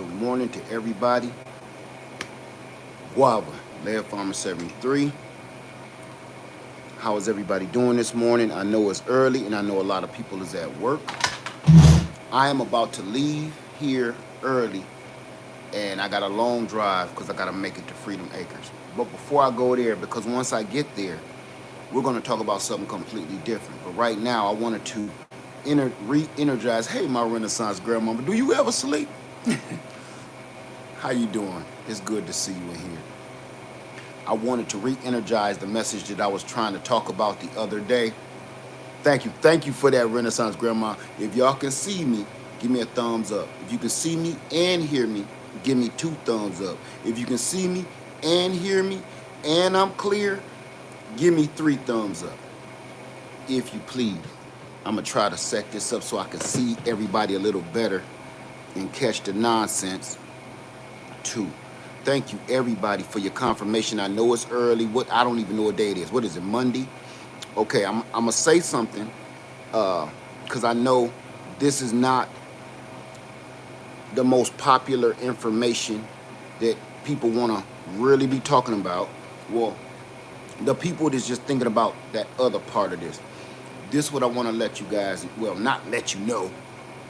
Good morning to everybody. Guava, Laird Farmer 73. How is everybody doing this morning? I know it's early and I know a lot of people is at work. I am about to leave here early and I got a long drive because I got to make it to Freedom Acres. But before I go there, because once I get there, we're going to talk about something completely different. But right now, I wanted to re-energize. Hey, my Renaissance grandmama, do you ever sleep? How you doing? It's good to see you in here. I wanted to re-energize the message that I was trying to talk about the other day. Thank you for that, Renaissance grandma. If y'all can see me, give me a thumbs up. If you can see me and hear me, give me 2 thumbs up. If you can see me and hear me and I'm clear, give me 3 thumbs up. If you please. I'm gonna try to set this up so I can see everybody a little better and catch the nonsense too. Thank you everybody for your confirmation. I know it's early. I don't even know what day it is. What is it, Monday? Okay, I'm gonna say something because I know this is not the most popular information that people want to really be talking about. Well, the people that's just thinking about that other part of this. This is what I want to let you guys, well, not let you know,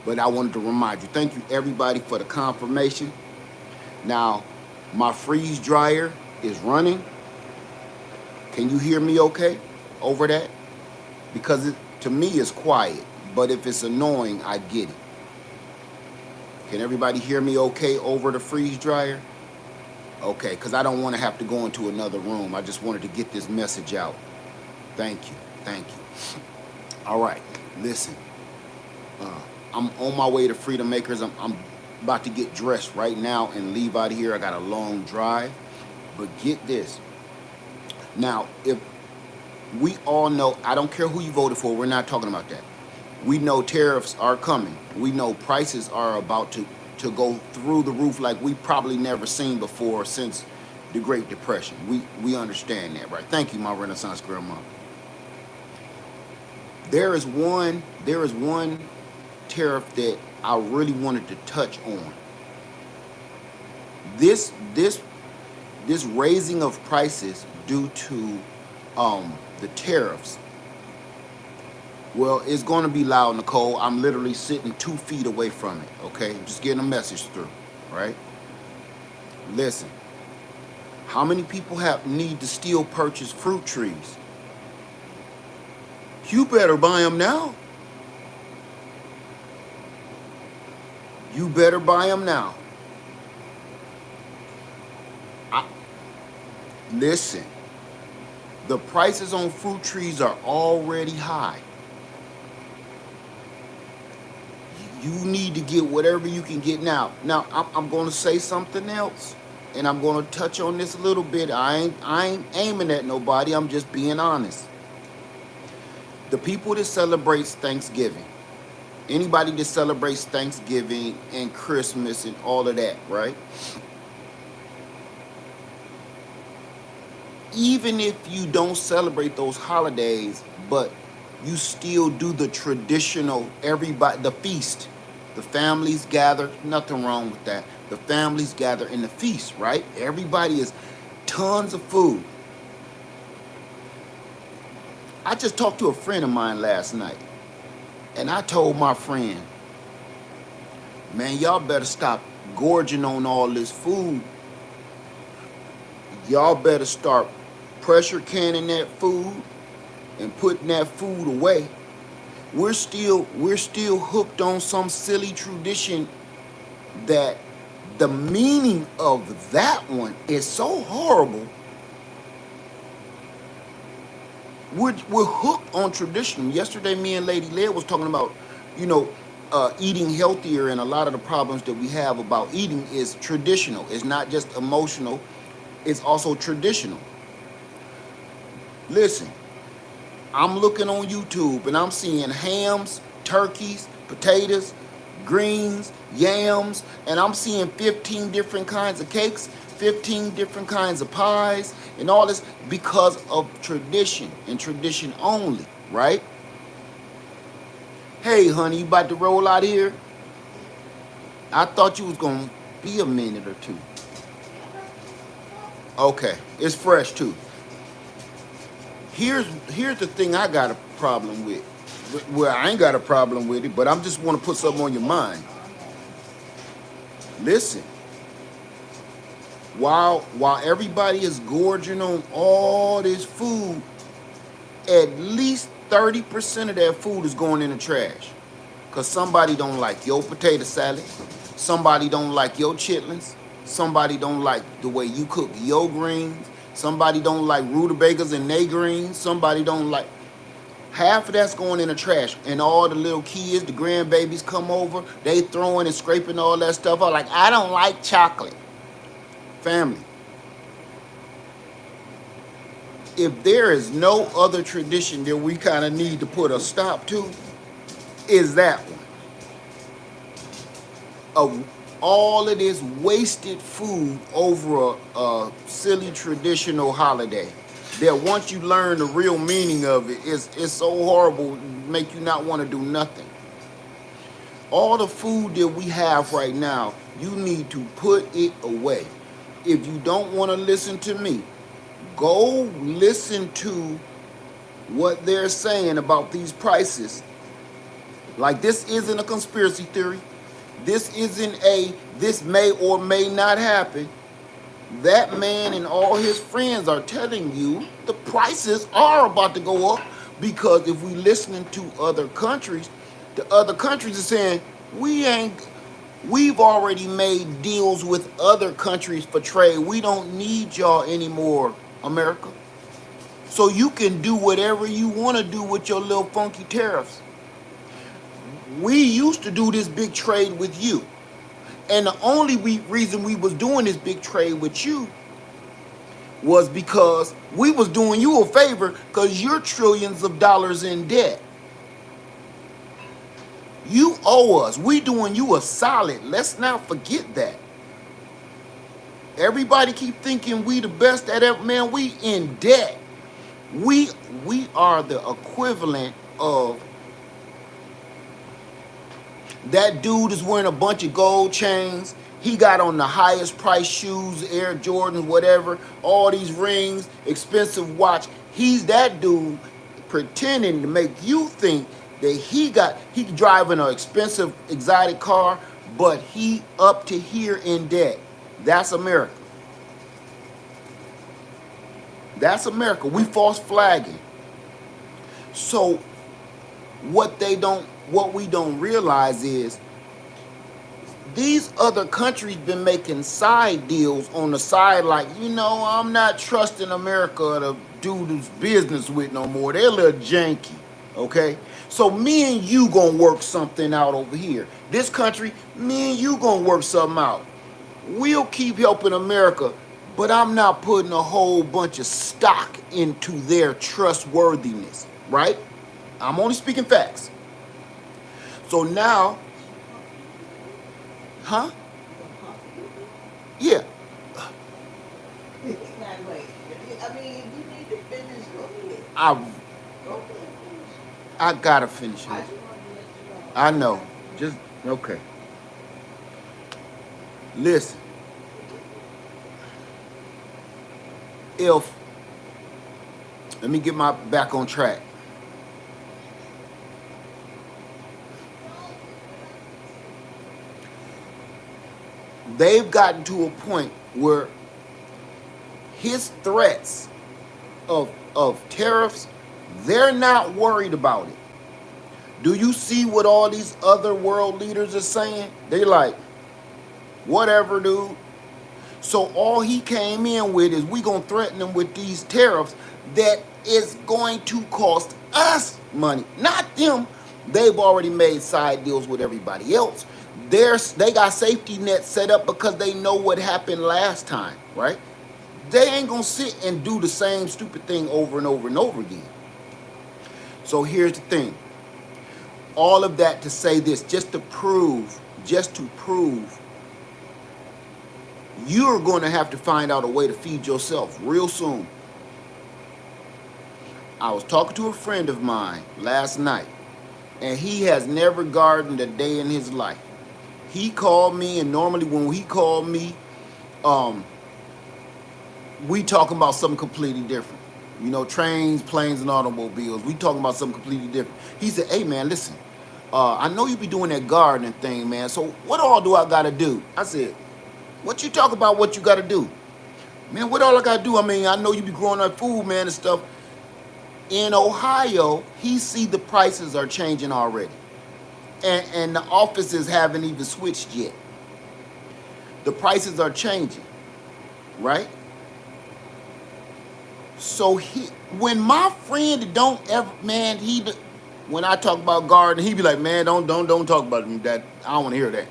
but I wanted to remind you. Thank you everybody for the confirmation. Now, my freeze dryer is running. Can you hear me okay over that? Because to me it's quiet, but if it's annoying, I get it. Can everybody hear me okay over the freeze dryer? Okay, because I don't want to have to go into another room. I just wanted to get this message out. Thank you. All right, listen. I'm on my way to Freedom Acres. I'm about to get dressed right now and leave out of here. I got a long drive. But get this. Now, if we all know, I don't care who you voted for, we're not talking about that. We know tariffs are coming. We know prices are about to go through the roof like we probably never seen before since the Great Depression. We understand that, right? Thank you, my Renaissance grandma. There is one tariff that I really wanted to touch on. This raising of prices due to the tariffs. Well, it's going to be loud, Nicole. I'm literally sitting 2 feet away from it, okay? Just getting a message through, right? Listen, how many people need to still purchase fruit trees? You better buy them now. You better buy them now. Listen, the prices on fruit trees are already high. You need to get whatever you can get now. Now, I'm going to say something else, and I'm going to touch on this a little bit. I ain't aiming at nobody. I'm just being honest. The people that celebrates Thanksgiving, anybody that celebrates Thanksgiving and Christmas and all of that, right? Even if you don't celebrate those holidays, but you still do the traditional, the feast. The families gather, nothing wrong with that. The families gather in the feast, right? Everybody is tons of food. I just talked to a friend of mine last night, and I told my friend, man, y'all better stop gorging on all this food. Y'all better start pressure canning that food and putting that food away. We're still hooked on some silly tradition that the meaning of that one is so horrible. We're hooked on tradition. Yesterday, me and Lady Laird was talking about, eating healthier, and a lot of the problems that we have about eating is traditional. It's not just emotional. It's also traditional. Listen, I'm looking on YouTube and I'm seeing hams, turkeys, potatoes, greens, yams, and I'm seeing 15 different kinds of cakes, 15 different kinds of pies, and all this because of tradition and tradition only, right? Hey, honey, you about to roll out here? I thought you was going to be a minute or two. Okay, it's fresh too. Here's the thing I got a problem with. Well, I ain't got a problem with it, but I'm just want to put something on your mind. Listen, while everybody is gorging on all this food, at least 30% of that food is going in the trash. Cause somebody don't like your potato salad, somebody don't like your chitlins, somebody don't like the way you cook your greens, somebody don't like rutabagas and they greens, somebody don't like. Half of that's going in the trash, and all the little kids, the grandbabies come over, they throwing and scraping all that stuff out. Like, I don't like chocolate. Family, if there is no other tradition that we kind of need to put a stop to, is that one. Of all of this wasted food over a silly traditional holiday. That once you learn the real meaning of it, it's so horrible, make you not want to do nothing. All the food that we have right now, you need to put it away. If you don't want to listen to me, go listen to what they're saying about these prices. Like, this isn't a conspiracy theory. This isn't this may or may not happen. That man and all his friends are telling you the prices are about to go up, because if we listening to other countries, the other countries are saying we've already made deals with other countries for trade. We don't need y'all anymore, America. So you can do whatever you want to do with your little funky tariffs. We used to do this big trade with you. And the only reason we was doing this big trade with you was because we was doing you a favor, because you're trillions of dollars in debt. You owe us. We doing you a solid. Let's not forget that. Everybody keep thinking we the best at it. Man, we in debt. We are the equivalent of that dude is wearing a bunch of gold chains. He got on the highest price shoes, Air Jordans, whatever, all these rings, expensive watch. He's that dude pretending to make you think that he driving an expensive exotic car, but he up to here in debt. That's America. That's America. We false flagging. So what we don't realize is these other countries been making side deals on the side, like, I'm not trusting America to do this business with no more. They're a little janky, okay? So me and you gonna work something out over here. This country, me and you gonna work something out. We'll keep helping America, but I'm not putting a whole bunch of stock into their trustworthiness, right? I'm only speaking facts. So now, huh? Yeah. Wait. I mean, if you need to finish, go ahead. I gotta finish it. I just wanted to let you know. I know. Just okay. Listen. Let me get my back on track. They've gotten to a point where his threats of tariffs, they're not worried about it. Do you see what all these other world leaders are saying? They like, whatever, dude. So all he came in with is, we gonna threaten them with these tariffs that is going to cost us money, not them. They've already made side deals with everybody else. They got safety nets set up because they know what happened last time, right? They ain't gonna sit and do the same stupid thing over and over and over again. So here's the thing. All of that to say this, just to prove, you're going to have to find out a way to feed yourself real soon. I was talking to a friend of mine last night, and he has never gardened a day in his life. He called me, and normally when he called me, um, we talking about something completely different. You know, trains, planes, and automobiles. We talking about something completely different. He said, "Hey man, listen, I know you be doing that gardening thing, man. So what all do I gotta do?" I said, "What you talk about? What you gotta do, man? What all I gotta do? I mean, I know you be growing up food, man, and stuff. In Ohio, he see the prices are changing already, and the offices haven't even switched yet. The prices are changing, right? So when my friend don't ever, man, when I talk about gardening, he be like, man, don't talk about me. That I don't want to hear that.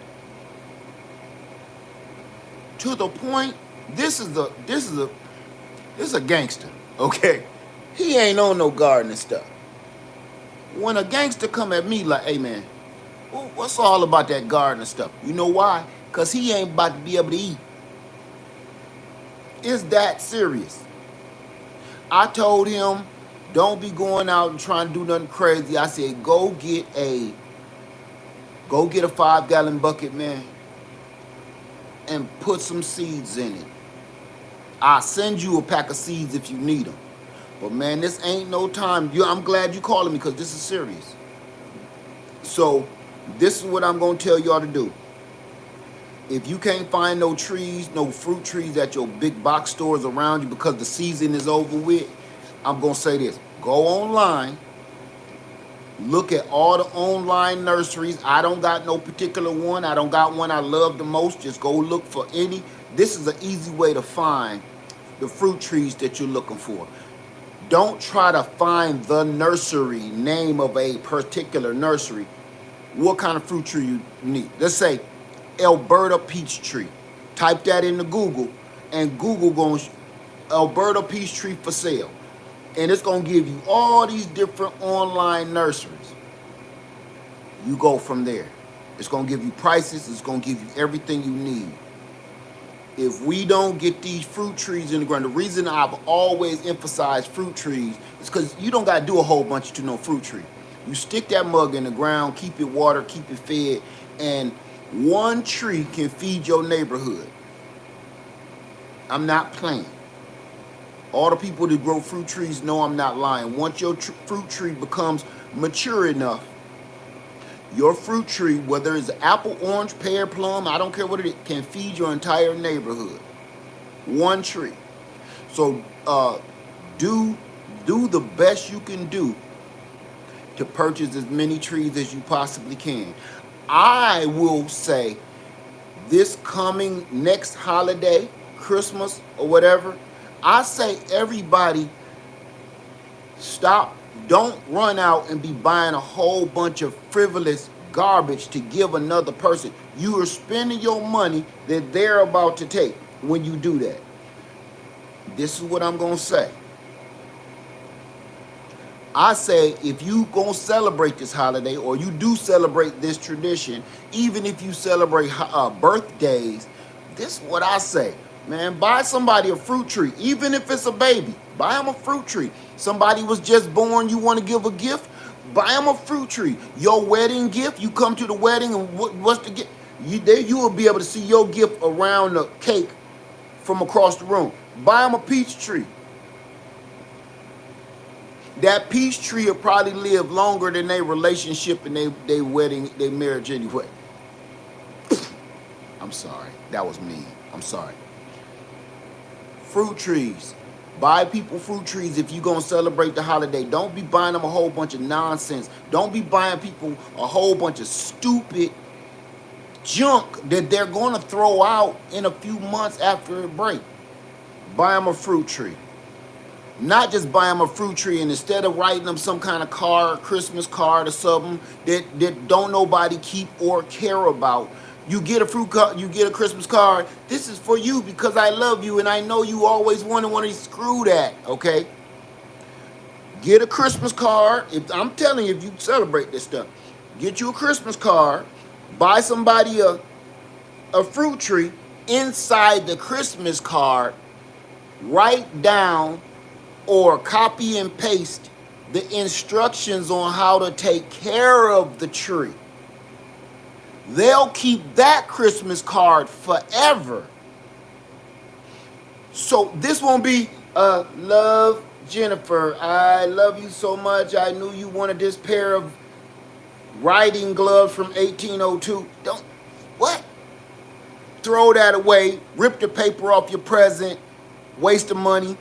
To the point, this is a gangster, okay? He ain't on no gardening stuff. When a gangster come at me like, hey man, what's all about that gardening stuff? You know why? Cause he ain't about to be able to eat. It's that serious. I told him, don't be going out and trying to do nothing crazy. I said, go get a 5-gallon bucket, man, and put some seeds in it. I'll send you a pack of seeds if you need them. But man, this ain't no time. I'm glad you calling me because this is serious. So this is what I'm gonna tell y'all to do. If you can't find no trees, no fruit trees at your big box stores around you because the season is over with, I'm gonna say this. Go online, look at all the online nurseries. I don't got no particular one. I don't got one I love the most. Just go look for any. This is an easy way to find the fruit trees that you're looking for. Don't try to find the nursery name of a particular nursery. What kind of fruit tree you need? Let's say Alberta peach tree. Type that into Google, and Google goes Alberta peach tree for sale. And it's going to give you all these different online nurseries. You go from there. It's going to give you prices. It's going to give you everything you need. If we don't get these fruit trees in the ground, the reason I've always emphasized fruit trees is because you don't got to do a whole bunch to no fruit tree. You stick that mug in the ground, keep it watered, keep it fed, and one tree can feed your neighborhood. I'm not playing. All the people that grow fruit trees know I'm not lying. Once your fruit tree becomes mature enough, your fruit tree, whether it's apple, orange, pear, plum, I don't care what it is, can feed your entire neighborhood. One tree. So do the best you can do to purchase as many trees as you possibly can. I will say this coming next holiday, Christmas or whatever, I say everybody stop. Don't run out and be buying a whole bunch of frivolous garbage to give another person. You are spending your money that they're about to take when you do that. This is what I'm going to say. I say if you going to celebrate this holiday or you do celebrate this tradition, even if you celebrate birthdays, this is what I say. Man, buy somebody a fruit tree, even if it's a baby. Buy them a fruit tree. Somebody was just born, you want to give a gift, buy them a fruit tree. Your wedding gift, you come to the wedding and what's the gift? You will be able to see your gift around the cake from across the room. Buy them a peach tree. That peach tree will probably live longer than their relationship and their wedding, their marriage anyway. I'm sorry. That was mean. I'm sorry. Fruit trees. Buy people fruit trees if you're going to celebrate the holiday. Don't be buying them a whole bunch of nonsense. Don't be buying people a whole bunch of stupid junk that they're going to throw out in a few months after a break. Buy them a fruit tree. Not just buy them a fruit tree and instead of writing them some kind of card, Christmas card or something that don't nobody keep or care about, you get a fruit card, you get a Christmas card. This is for you because I love you and I know you always wanted one of these. Screw that, okay? Get a Christmas card. I'm telling you, if you celebrate this stuff, get you a Christmas card, buy somebody a fruit tree. Inside the Christmas card, write down or copy and paste the instructions on how to take care of the tree. They'll keep that Christmas card forever. So this won't be love Jennifer. I love you so much. I knew you wanted this pair of riding gloves from 1802. Don't what? Throw that away. Rip the paper off your present. Waste of money.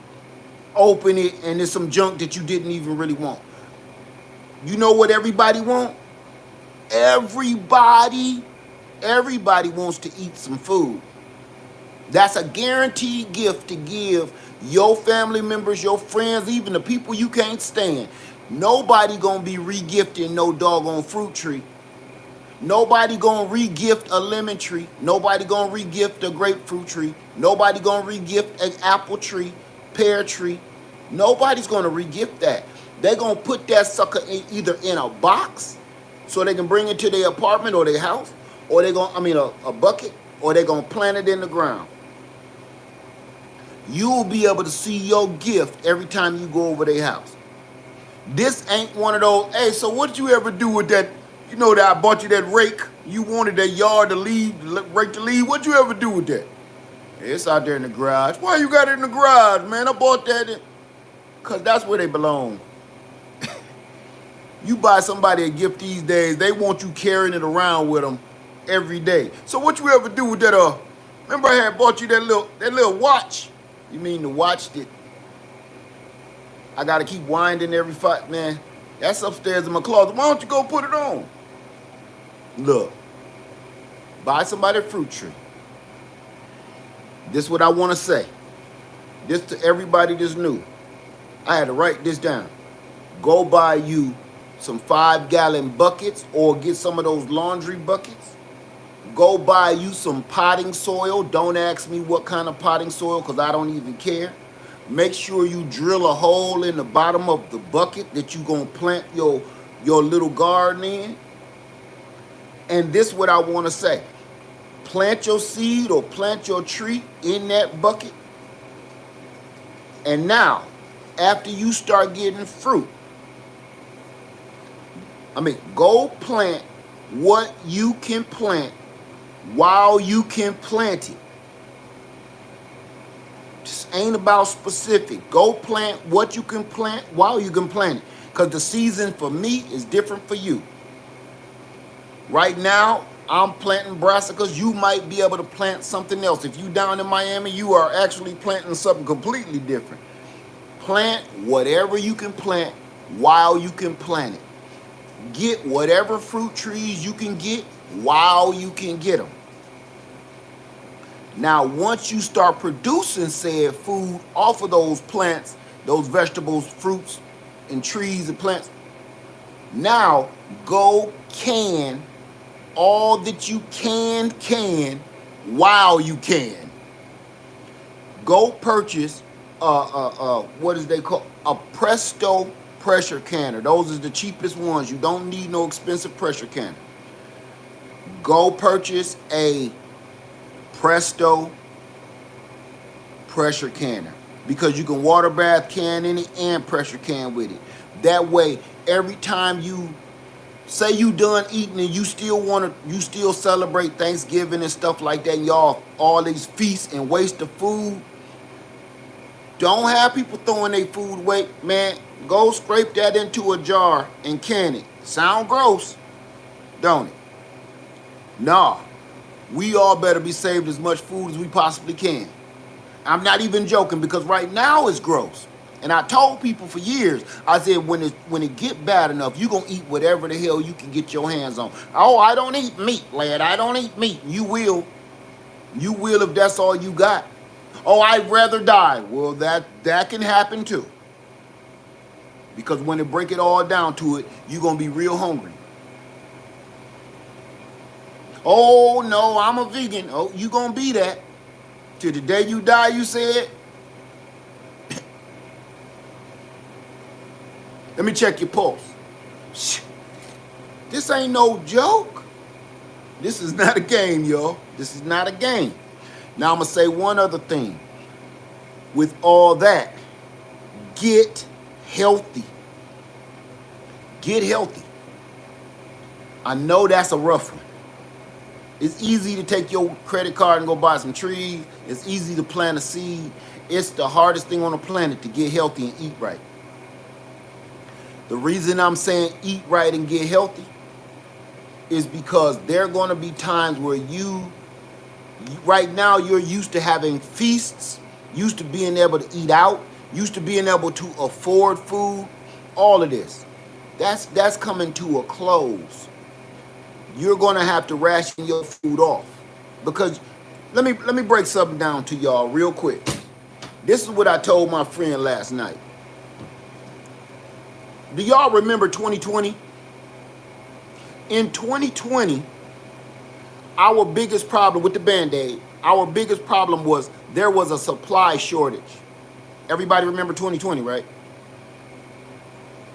Open it and there's some junk that you didn't even really want. You know what everybody want? Everybody wants to eat some food. That's a guaranteed gift to give your family members, your friends, even the people you can't stand. Nobody gonna be re-gifting no doggone fruit tree. Nobody gonna re-gift a lemon tree. Nobody gonna re-gift a grapefruit tree. Nobody gonna re-gift an apple tree, pear tree. Nobody's gonna re-gift that. They're gonna put that sucker either in a box so they can bring it to their apartment or their house, or they're gonna, a bucket, or they're gonna plant it in the ground. You'll be able to see your gift every time you go over their house. This ain't one of those, hey, so what did you ever do with that, that I bought you that rake? You wanted that yard to leave, rake to leave. What'd you ever do with that? It's out there in the garage. Why you got it in the garage, man? I bought that because that's where they belong. You buy somebody a gift these days, they want you carrying it around with them every day. So what you ever do with that, remember I had bought you that little watch? You mean the watch that I gotta keep winding every fight, man? That's upstairs in my closet. Why don't you go put it on? Look, buy somebody a fruit tree. This is what I want to say. This to everybody that's new. I had to write this down. Go buy you some 5-gallon buckets or get some of those laundry buckets. Go buy you some potting soil. Don't ask me what kind of potting soil because I don't even care. Make sure you drill a hole in the bottom of the bucket that you're going to plant your little garden in. And this is what I want to say. Plant your seed or plant your tree in that bucket. And now, after you start getting fruit, go plant what you can plant while you can plant it. Just ain't about specific. Go plant what you can plant while you can plant it. Because the season for me is different for you. Right now, I'm planting brassicas. You might be able to plant something else. If you down in Miami, you are actually planting something completely different. Plant whatever you can plant while you can plant it. Get whatever fruit trees you can get while you can get them. Now, once you start producing said food off of those plants, those vegetables, fruits, and trees and plants, now go can all that you can while you can. Go purchase what is they call a Presto pressure canner. Those are the cheapest ones. You don't need no expensive pressure canner. Go purchase a Presto pressure canner because you can water bath can in it and pressure can with it. That way, every time you say you done eating and you still celebrate Thanksgiving and stuff like that, and y'all all these feasts and waste of food. Don't have people throwing their food away, man. Go scrape that into a jar and can it. Sound gross, don't it? Nah, we all better be saved as much food as we possibly can. I'm not even joking because right now it's gross. And I told people for years, I said, when it get bad enough, you're going to eat whatever the hell you can get your hands on. Oh, I don't eat meat, lad. I don't eat meat. You will. You will if that's all you got. Oh, I'd rather die. Well, that can happen too. Because when they break it all down to it, you're going to be real hungry. Oh, no, I'm a vegan. Oh, you're going to be that. Till the day you die, you said. Let me check your pulse. This ain't no joke. This is not a game, y'all. This is not a game. Now I'm going to say one other thing. With all that, get healthy. Get healthy. I know that's a rough one. It's easy to take your credit card and go buy some trees. It's easy to plant a seed. It's the hardest thing on the planet to get healthy and eat right. The reason I'm saying eat right and get healthy is because there are going to be times where right now you're used to having feasts, used to being able to eat out, used to being able to afford food, all of this. That's coming to a close. You're going to have to ration your food off. Because let me break something down to y'all real quick. This is what I told my friend last night. Do y'all remember 2020? In 2020, our biggest problem with the Band-Aid, our biggest problem was there was a supply shortage. Everybody remember 2020, right?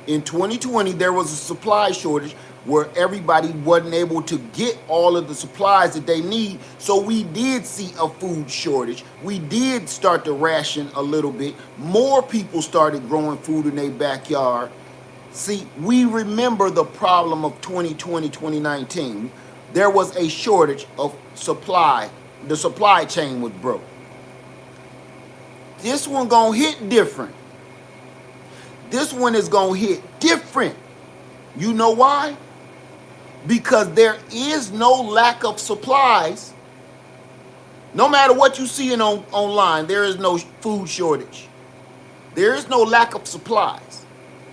In 2020, there was a supply shortage where everybody wasn't able to get all of the supplies that they need. So we did see a food shortage. We did start to ration a little bit. More people started growing food in their backyard. See, we remember the problem of 2020, 2019. There was a shortage of supply. The supply chain was broke. This one gonna hit different. This one is gonna hit different. You know why? Because there is no lack of supplies. No matter what you see online, there is no food shortage. There is no lack of supplies.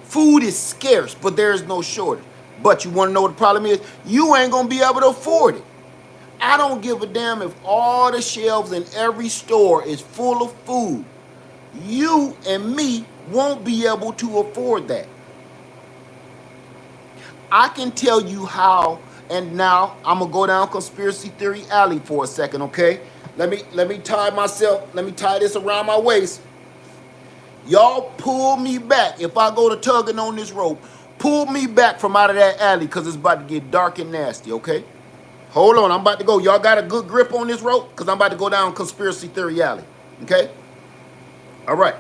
Food is scarce, but there is no shortage. But you want to know what the problem is? You ain't going to be able to afford it. I don't give a damn if all the shelves in every store is full of food. You and me won't be able to afford that. I can tell you how, and now I'm going to go down conspiracy theory alley for a second, okay? Let me tie this around my waist. Y'all pull me back. If I go to tugging on this rope, pull me back from out of that alley because it's about to get dark and nasty, okay? Hold on, I'm about to go. Y'all got a good grip on this rope? Because I'm about to go down conspiracy theory alley, okay? All right.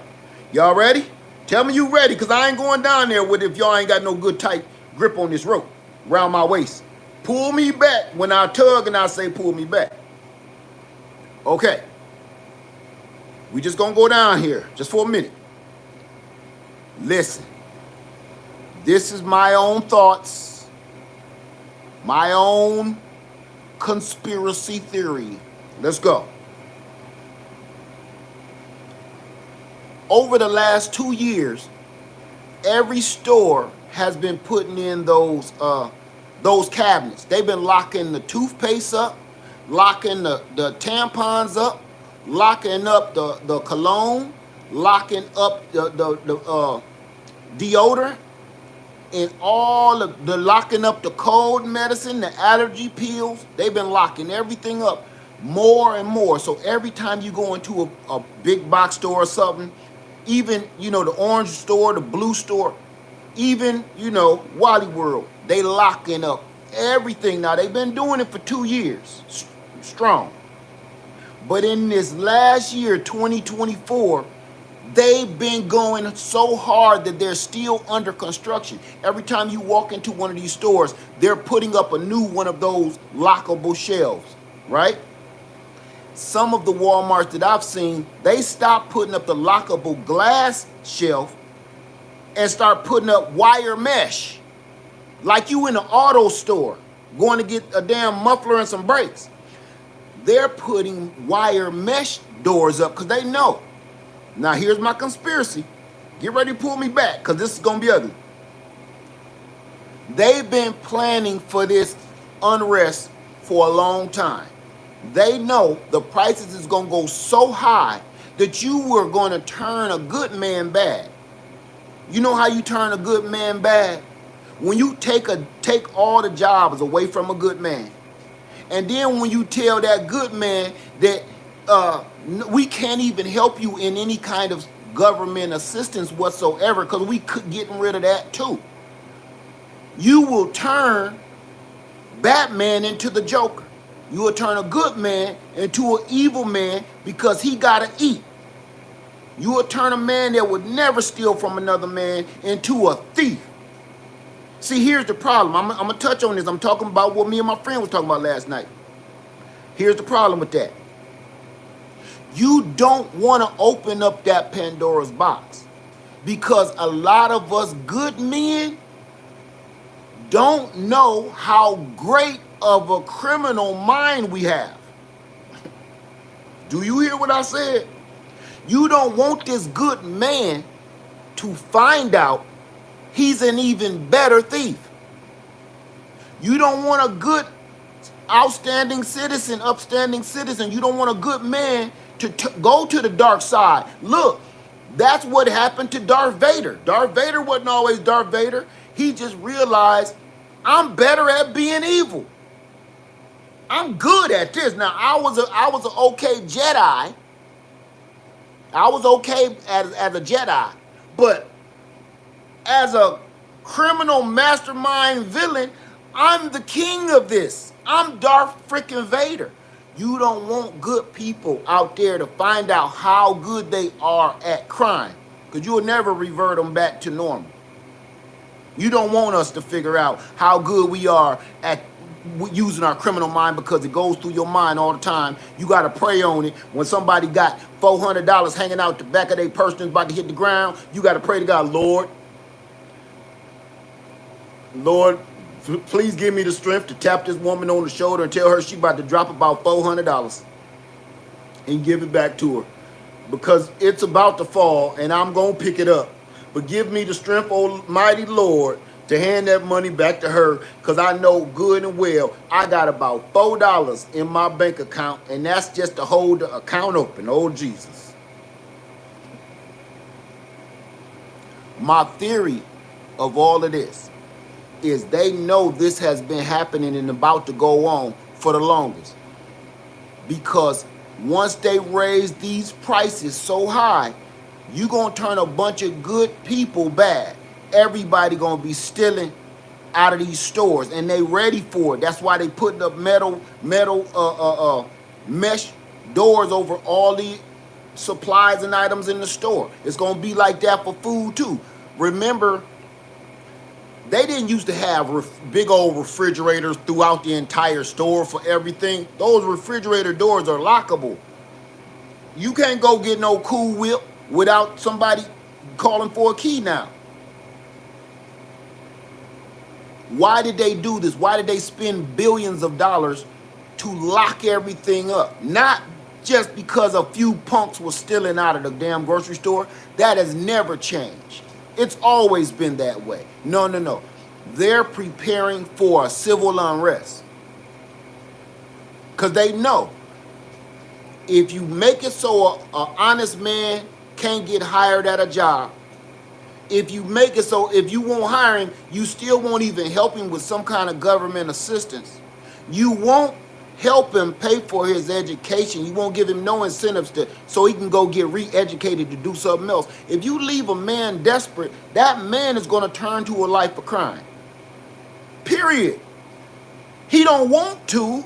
Y'all ready? Tell me you ready because I ain't going down there with if y'all ain't got no good tight grip on this rope around my waist. Pull me back when I tug and I say pull me back. Okay. We just going to go down here just for a minute. Listen, this is my own thoughts, my own conspiracy theory. Let's go. Over the last 2 years, every store has been putting in those cabinets. They've been locking the toothpaste up, locking the tampons up, locking up the cologne, locking up the deodorant, and all of the locking up the cold medicine, the allergy pills. They've been locking everything up more and more. So every time you go into a big box store or something, even, the orange store, the blue store, even, Wally World, they locking up everything. Now, they've been doing it for 2 years strong. But in this last year, 2024, they've been going so hard that they're still under construction. Every time you walk into one of these stores, they're putting up a new one of those lockable shelves, right? Some of the Walmarts that I've seen, they stopped putting up the lockable glass shelf and start putting up wire mesh. Like you in an auto store going to get a damn muffler and some brakes. They're putting wire mesh doors up because they know. Now here's my conspiracy. Get ready to pull me back because this is going to be ugly. They've been planning for this unrest for a long time. They know the prices is going to go so high that you were going to turn a good man bad. You know how you turn a good man bad? When you take all the jobs away from a good man. And then when you tell that good man that we can't even help you in any kind of government assistance whatsoever because we could getting rid of that too. You will turn Batman into the Joker. You will turn a good man into an evil man because he gotta eat. You will turn a man that would never steal from another man into a thief. See, here's the problem. I'm gonna touch on this. I'm talking about what me and my friend was talking about last night. Here's the problem with that. You don't want to open up that Pandora's box because a lot of us good men don't know how great of a criminal mind we have. Do you hear what I said? You don't want this good man to find out he's an even better thief. You don't want a good, outstanding citizen, upstanding citizen. You don't want a good man to go to the dark side. Look, that's what happened to Darth Vader. Darth Vader wasn't always Darth Vader. He just realized, I'm better at being evil. I'm good at this. Now, I was an okay Jedi. I was okay as a Jedi. But as a criminal mastermind villain, I'm the king of this. I'm Darth freaking Vader. You don't want good people out there to find out how good they are at crime, because you'll never revert them back to normal. You don't want us to figure out how good we are at using our criminal mind, because it goes through your mind all the time. You got to pray on it. When somebody got $400 hanging out the back of their purse and is about to hit the ground, you got to pray to God, Lord, please give me the strength to tap this woman on the shoulder and tell her she about to drop about $400 and give it back to her, because it's about to fall and I'm going to pick it up. But give me the strength, Almighty Lord, to hand that money back to her, because I know good and well I got about $4 in my bank account, and that's just to hold the account open. Oh, Jesus. My theory of all of this is they know this has been happening and about to go on for the longest, because once they raise these prices so high, you're going to turn a bunch of good people bad. Everybody going to be stealing out of these stores, and they ready for it. That's why they putting up metal mesh doors over all the supplies and items in the store. It's going to be like that for food too. Remember, they didn't used to have big old refrigerators throughout the entire store for everything. Those refrigerator doors are lockable. You can't go get no Cool Whip without somebody calling for a key now. Why did they do this? Why did they spend billions of dollars to lock everything up? Not just because a few punks were stealing out of the damn grocery store. That has never changed. It's always been that way. No. They're preparing for a civil unrest, because they know if you make it so an honest man can't get hired at a job, if you make it so if you won't hire him, you still won't even help him with some kind of government assistance. You won't help him pay for his education. You won't give him no incentives so he can go get re-educated to do something else. If you leave a man desperate, that man is going to turn to a life of crime. Period. He don't want to,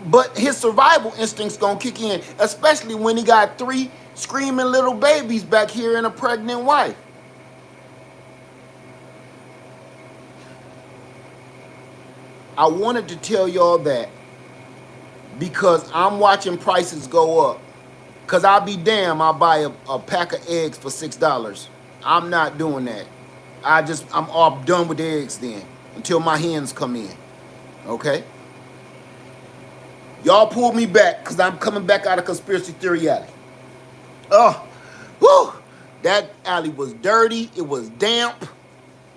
but his survival instinct's going to kick in, especially when he got 3 screaming little babies back here and a pregnant wife. I wanted to tell y'all that because I'm watching prices go up. Because I'll be damn, I'll buy a pack of eggs for $6. I'm not doing that. I'm all done with the eggs then until my hens come in. Okay? Y'all pull me back because I'm coming back out of Conspiracy Theory Alley. Oh, whew. That alley was dirty. It was damp.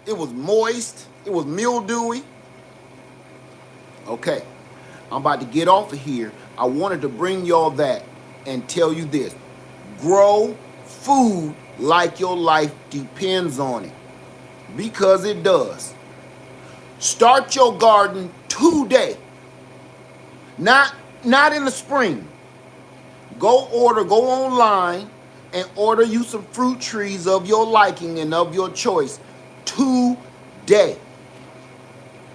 It was moist. It was mildewy. Okay, I'm about to get off of here. I wanted to bring y'all that and tell you this. Grow food like your life depends on it, because it does. Start your garden today. Not in the spring. Go online and order you some fruit trees of your liking and of your choice today.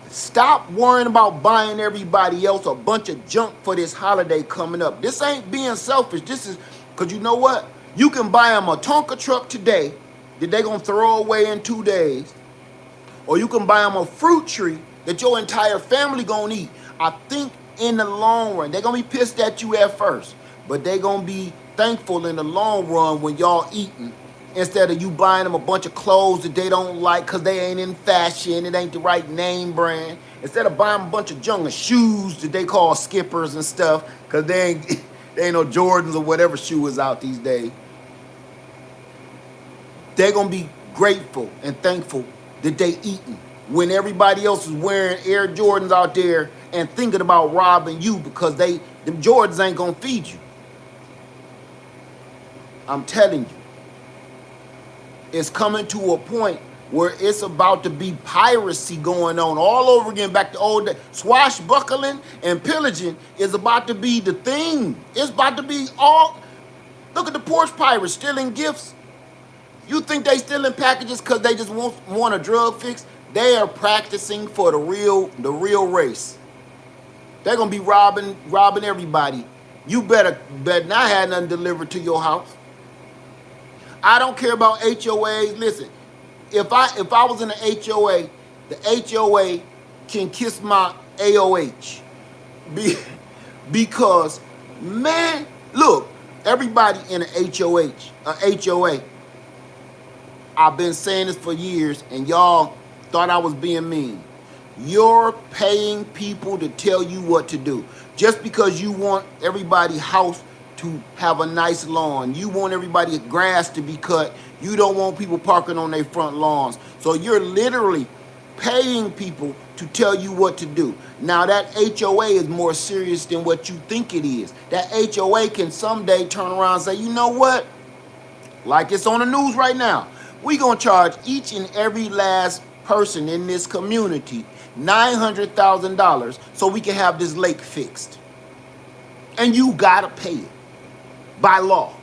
Stop worrying about buying everybody else a bunch of junk for this holiday coming up. This ain't being selfish. This is because you know what? You can buy them a Tonka truck today that they're going to throw away in 2 days. Or you can buy them a fruit tree that your entire family going to eat. I think in the long run. They're going to be pissed at you at first, but they're going to be thankful in the long run when y'all eating, instead of you buying them a bunch of clothes that they don't like because they ain't in fashion, it ain't the right name brand. Instead of buying them a bunch of junk shoes that they call Skippers and stuff because they ain't, they ain't no Jordans or whatever shoe is out these days. They're going to be grateful and thankful that they eating when everybody else is wearing Air Jordans out there and thinking about robbing you because them Jordans ain't going to feed you. I'm telling you. It's coming to a point where it's about to be piracy going on all over again, back to old days. Swashbuckling and pillaging is about to be the thing. It's about to be all. Look at the porch pirates stealing gifts. You think they stealing packages because they just want a drug fix? They are practicing for the real race. They're gonna be robbing everybody. You better not have nothing delivered to your house. I don't care about HOAs. Listen, if I was in the HOA, the HOA can kiss my AOH. Because, man, look, everybody in an HOA, I've been saying this for years, and y'all thought I was being mean. You're paying people to tell you what to do. Just because you want everybody's house to have a nice lawn, you want everybody's grass to be cut, you don't want people parking on their front lawns. So you're literally paying people to tell you what to do. Now that HOA is more serious than what you think it is. That HOA can someday turn around and say, you know what? Like it's on the news right now. We're going to charge each and every last person in this community $900,000 so we can have this lake fixed. And you got to pay it by law.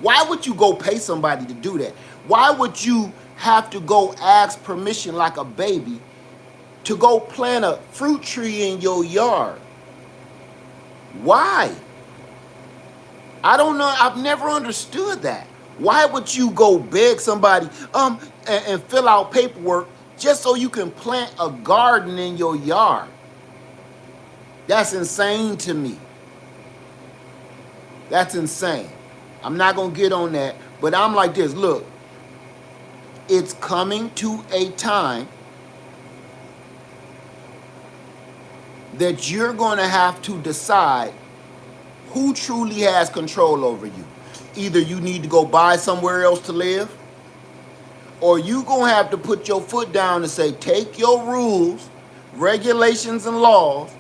Why would you go pay somebody to do that? Why would you have to go ask permission like a baby to go plant a fruit tree in your yard? Why? I don't know. I've never understood that. Why would you go beg somebody and fill out paperwork just so you can plant a garden in your yard? That's insane to me. That's insane. I'm not going to get on that, but I'm like this. Look, it's coming to a time that you're going to have to decide who truly has control over you. Either you need to go buy somewhere else to live, or you going to have to put your foot down and say, take your rules, regulations, and laws,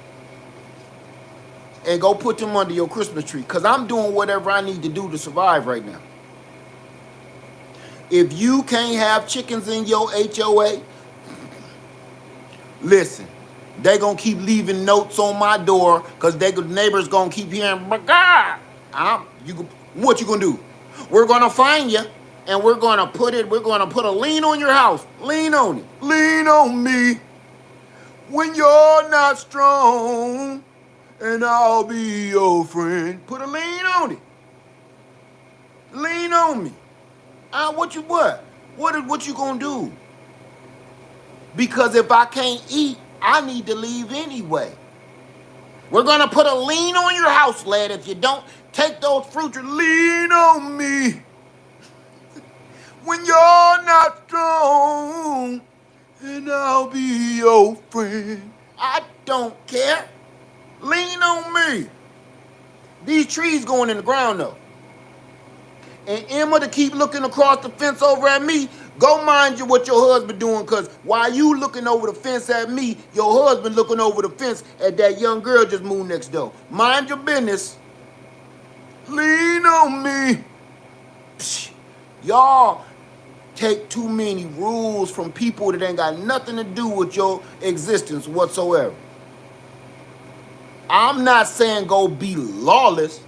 and go put them under your Christmas tree. Because I'm doing whatever I need to do to survive right now. If you can't have chickens in your HOA, listen, they're going to keep leaving notes on my door because the neighbors going to keep hearing, but God, what you going to do? We're going to find you, and we're going to put a lien on your house. Lean on it. Lean on me when you're not strong, and I'll be your friend. Put a lien on it. Lean on me. What you going to do? Because if I can't eat, I need to leave anyway. We're going to put a lien on your house, lad. If you don't take those fruits, lean on me when you're not strong, and I'll be your friend. I don't care. Lean on me. These trees going in the ground, though. And Emma to keep looking across the fence over at me, go mind you what your husband doing, because while you looking over the fence at me, your husband looking over the fence at that young girl just moved next door. Mind your business. Lean on me. Psh, y'all take too many rules from people that ain't got nothing to do with your existence whatsoever. I'm not saying go be lawless,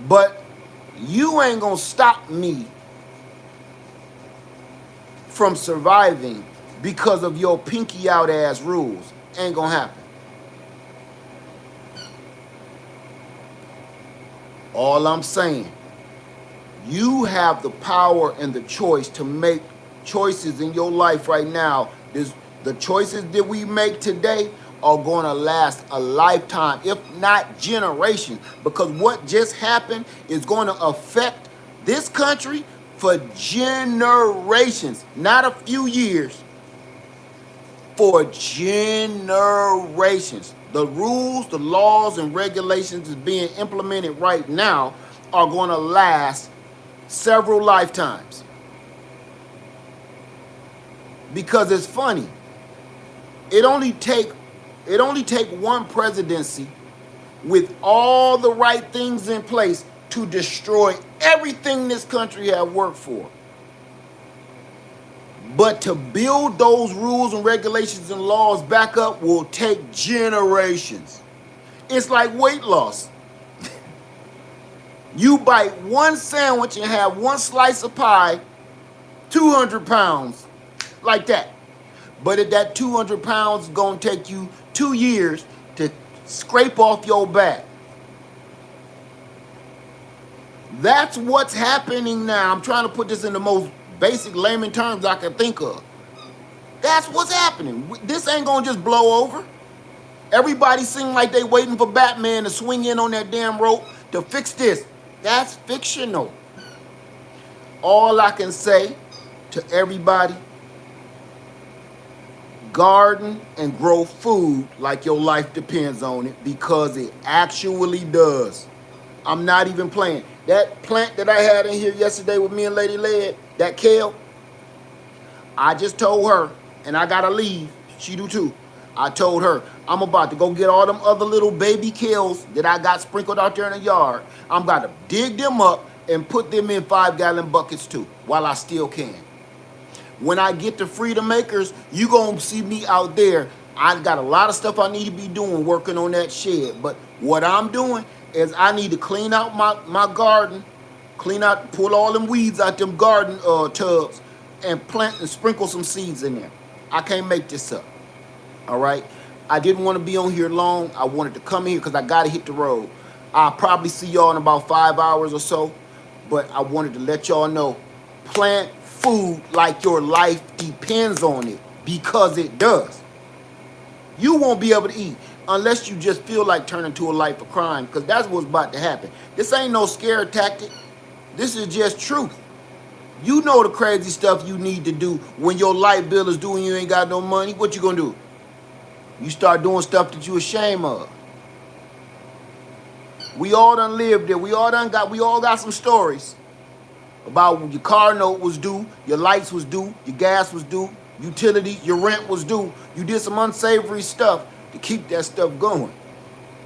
but you ain't gonna stop me from surviving because of your pinky out ass rules. Ain't gonna happen. All I'm saying, you have the power and the choice to make choices in your life right now The choices that we make today are going to last a lifetime, if not generations, because what just happened is going to affect this country for generations, not a few years, for generations. The rules, the laws, and regulations that's being implemented right now are going to last several lifetimes. Because it's funny. It only take one presidency with all the right things in place to destroy everything this country has worked for. But to build those rules and regulations and laws back up will take generations. It's like weight loss. You bite one sandwich and have one slice of pie, 200 pounds, like that. But if that 200 pounds is going to take you 2 years to scrape off your back. That's what's happening now. I'm trying to put this in the most basic layman terms I can think of. That's what's happening. This ain't going to just blow over. Everybody seem like they waiting for Batman to swing in on that damn rope to fix this. That's fictional. All I can say to everybody, garden and grow food like your life depends on it, because it actually does. I'm not even playing. That plant that I had in here yesterday with me and Lady Led, that kale, I just told her, and I gotta leave, she do too. I told her, I'm about to go get all them other little baby kales that I got sprinkled out there in the yard. I'm about to dig them up and put them in 5-gallon buckets too, while I still can. When I get to Freedom Acres, you gonna see me out there. I got a lot of stuff I need to be doing, working on that shed. But what I'm doing is I need to clean out my garden, pull all them weeds out them garden tubs, and plant and sprinkle some seeds in there. I can't make this up. All right? I didn't want to be on here long. I wanted to come here because I got to hit the road. I'll probably see y'all in about 5 hours or so. But I wanted to let y'all know, plant food like your life depends on it, because it does. You won't be able to eat unless you just feel like turning to a life of crime, because that's what's about to happen. This ain't no scare tactic. This is just truth. You know the crazy stuff you need to do when your light bill is due and you ain't got no money. What you gonna do? You start doing stuff that you ashamed of. We all done lived it. We all got some stories about when your car note was due, your lights was due, your gas was due, utilities, your rent was due. You did some unsavory stuff to keep that stuff going.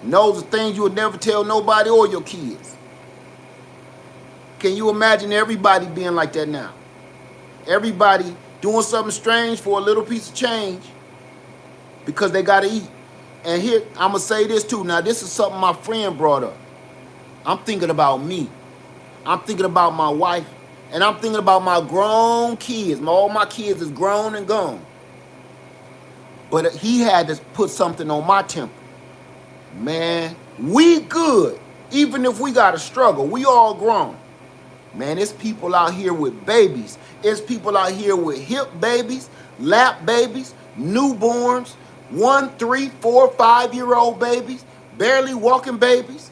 And those are things you would never tell nobody or your kids. Can you imagine everybody being like that now? Everybody doing something strange for a little piece of change because they got to eat. And here, I'm going to say this too. Now, this is something my friend brought up. I'm thinking about me. I'm thinking about my wife. And I'm thinking about my grown kids. All my kids is grown and gone. But he had to put something on my temple. Man, we good. Even if we got to struggle, we all grown. Man, it's people out here with babies. It's people out here with hip babies, lap babies, newborns, 1, 3, 4, 5-year-old babies, barely walking babies.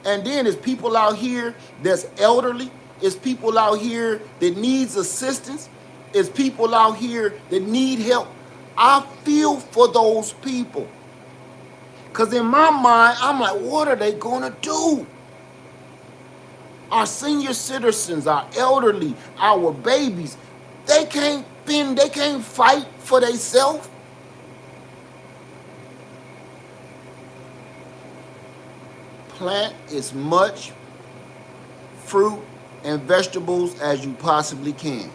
And then there's people out here that's elderly. It's people out here that needs assistance. It's people out here that need help. I feel for those people. Because in my mind, I'm like, what are they going to do? Our senior citizens, our elderly, our babies, they can't fight for themselves. Plant as much fruit and vegetables as you possibly can.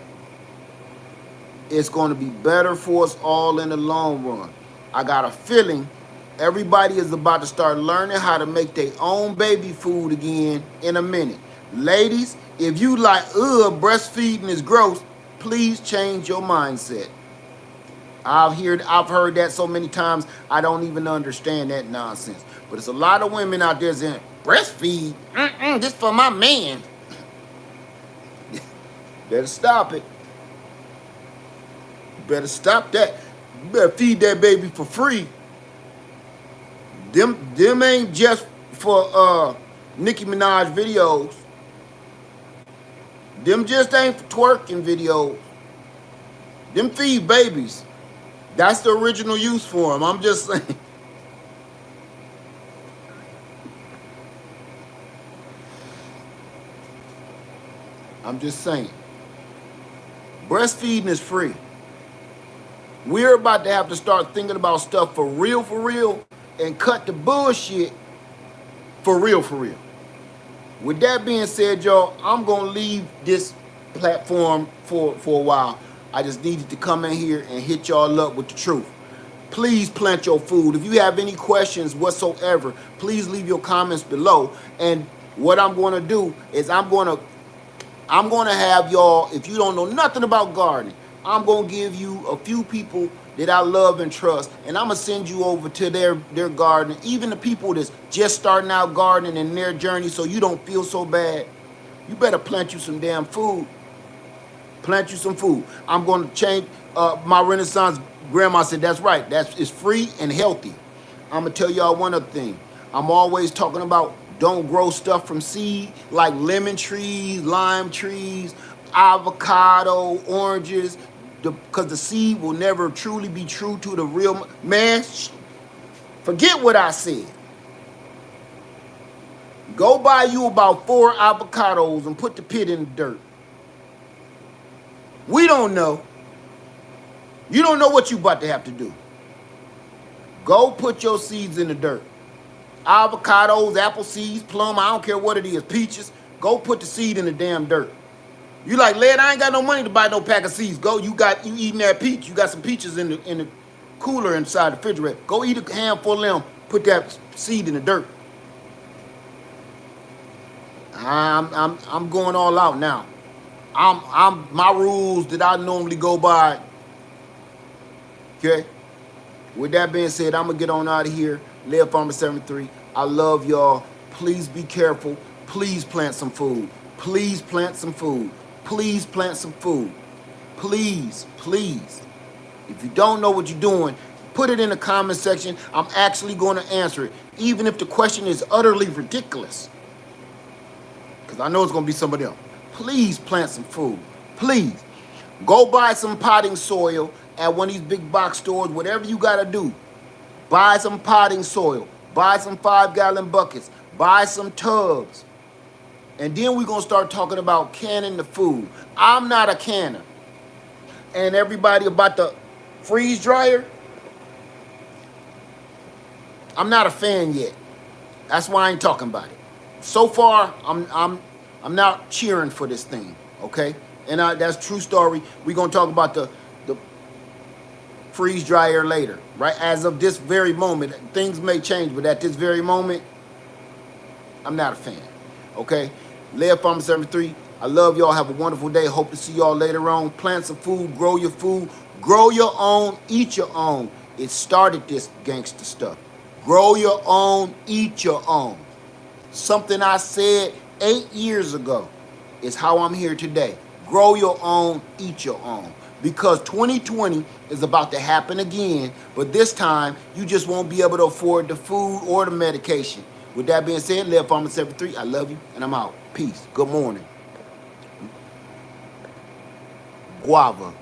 It's going to be better for us all in the long run. I got a feeling everybody is about to start learning how to make their own baby food again in a minute. Ladies, if you like, breastfeeding is gross, please change your mindset. I've heard that so many times, I don't even understand that nonsense. But it's a lot of women out there saying, breastfeed? This for my man. Better stop it. Better stop that. You better feed that baby for free. Them ain't just for Nicki Minaj videos. Them just ain't for twerking videos. Them feed babies. That's the original use for them. I'm just saying. I'm just saying. Breastfeeding is free. We're about to have to start thinking about stuff for real, and cut the bullshit for real. With that being said, y'all, I'm going to leave this platform for a while. I just needed to come in here and hit y'all up with the truth. Please plant your food. If you have any questions whatsoever, please leave your comments below. And what I'm going to do is I'm going to have y'all, if you don't know nothing about gardening, I'm going to give you a few people that I love and trust, and I'm going to send you over to their garden, even the people that's just starting out gardening in their journey, so you don't feel so bad. You better plant you some damn food. Plant you some food. I'm going to change, my Renaissance grandma said, that's right, it's free and healthy. I'm going to tell y'all one other thing. I'm always talking about don't grow stuff from seed, like lemon trees, lime trees, avocado, oranges, because the seed will never truly be true to the real man. Forget what I said. Go buy you about 4 avocados and put the pit in the dirt. We don't know. You don't know what you about to have to do. Go put your seeds in the dirt. Avocados, apple seeds, plum, I don't care what it is, peaches. Go put the seed in the damn dirt. You like, Led, I ain't got no money to buy no pack of seeds. Go, you eating that peach. You got some peaches in the cooler inside the refrigerator. Go eat a handful of them. Put that seed in the dirt. I'm going all out now. I'm my rules that I normally go by. Okay. With that being said, I'm gonna get on out of here. Led Farmer 73. I love y'all. Please be careful. Please plant some food. Please plant some food. Please plant some food. Please. If you don't know what you're doing, put it in the comment section. I'm actually going to answer it, even if the question is utterly ridiculous. Because I know it's going to be somebody else. Please plant some food. Please. Go buy some potting soil at one of these big box stores, whatever you got to do. Buy some potting soil. Buy some 5-gallon buckets. Buy some tubs. And then we're going to start talking about canning the food. I'm not a canner. And everybody about the freeze dryer, I'm not a fan yet. That's why I ain't talking about it. So far, I'm not cheering for this thing, okay? And that's true story. We're going to talk about the freeze dryer later, right? As of this very moment, things may change, but at this very moment, I'm not a fan, okay? Led Farmer 73, I love y'all. Have a wonderful day. Hope to see y'all later on. Plant some food, grow your food, grow your own, eat your own. It started this gangster stuff. Grow your own, eat your own. Something I said 8 years ago is how I'm here today. Grow your own, eat your own. Because 2020 is about to happen again, but this time you just won't be able to afford the food or the medication. With that being said, Led Farmer 73, I love you, and I'm out. Peace. Good morning. Guava.